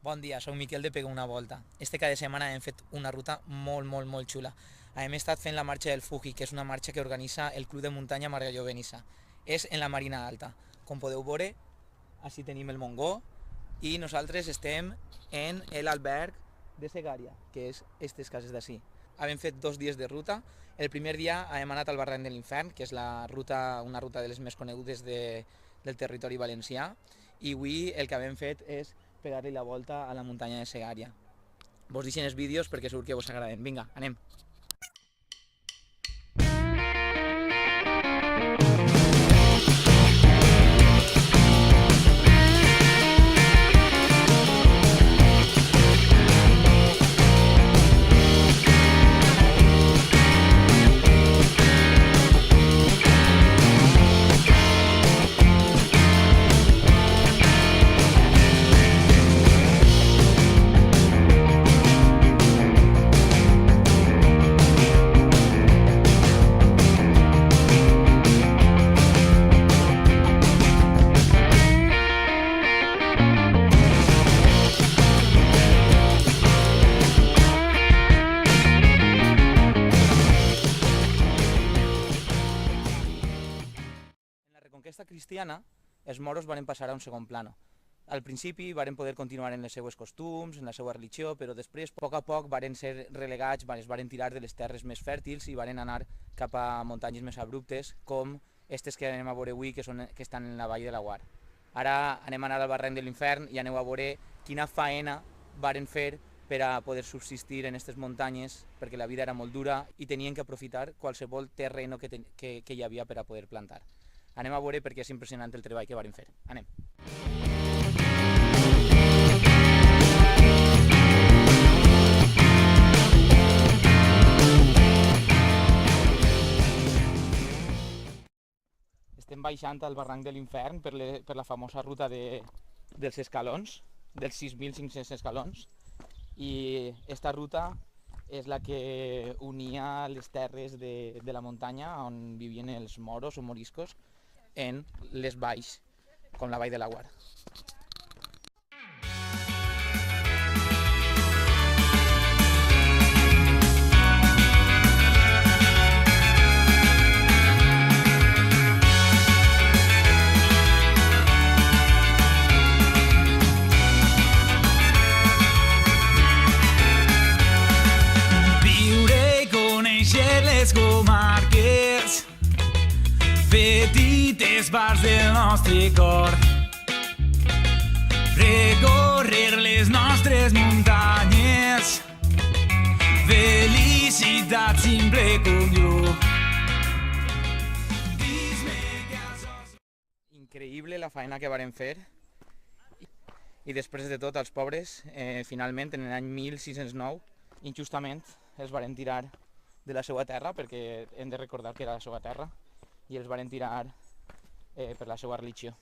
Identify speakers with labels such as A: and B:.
A: Bon dia, soc Miquel de Pega una Volta. Este cada setmana hem fet una ruta molt xula. Hem estat fent la marxa del Fuji, que és una marxa que organitza el Club de Muntanya Margalló Benissa. És en la Marina Alta. Com podeu veure, així tenim el Montgó i nosaltres estem en l'alberg de Segària, que és aquestes cases d'ací. Hem fet 2 dies de ruta. El primer dia hem anat al Barranc de l'Infern, que és una ruta de les més conegudes del territori valencià, i avui el que hem fet és pegar-li la volta a la muntanya de Segària. Vos deixen els vídeos perquè segur que vos agraden. Vinga, anem! Reconquesta cristiana, els moros van passar a un segon plano. Al principi van poder continuar en les seues costums, en la seva religió, però després, a poc, van ser relegats, es van tirar de les terres més fèrtils i van anar cap a muntanyes més abruptes, com aquestes que anem a veure avui, que estan en la vall de Laguar. Ara anem a anar al Barranc de l'Infern i aneu a veure quina faena varen fer per a poder subsistir en aquestes muntanyes, perquè la vida era molt dura i tenien que aprofitar qualsevol terreno que hi havia per a poder plantar. Anem a veure perquè és impressionant el treball que varen fer. Anem. Estem baixant al Barranc de l'Infern per la famosa ruta dels escalons, dels 6.500 escalons, i aquesta ruta és la que unia les terres de la muntanya on vivien els moros o moriscos en les valls, com la vall de Laguar.
B: Viure i conèixer les comarques, petites parts del nostre cor, recorrer les nostres muntanyes, felicitat simple com jo.
A: Increïble la feina que varen fer, i després de tot els pobres, finalment en l'any 1609, injustament els varen tirar de la seva terra, perquè hem de recordar que era la seva terra, i els varen tirar per la seva religió.